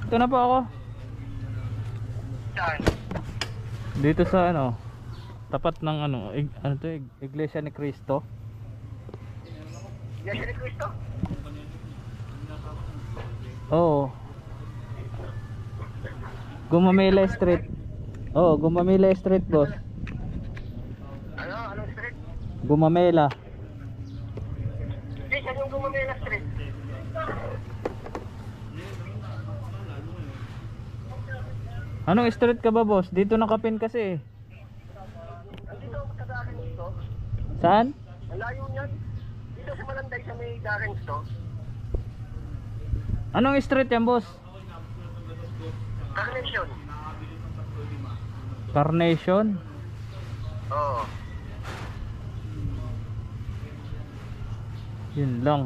Ito na po ako. Saan? Dito sa ano, tapat ng ano, ano to, Iglesia ni Cristo. Iglesia ni Cristo? Oo. Gumamela Street. Oo, Gumamela Street, boss. Ano? Anong street? Gumamela. Hindi, saan yung Gumamela Street? Anong street ka ba, boss? Dito nakapin kasi. Andito ako sa Darren Store. Saan? Ang layo niyan. Dito sa Malanday sa may Darren Store. Anong street yan, boss? Carnation. Carnation? Oo. Yun lang.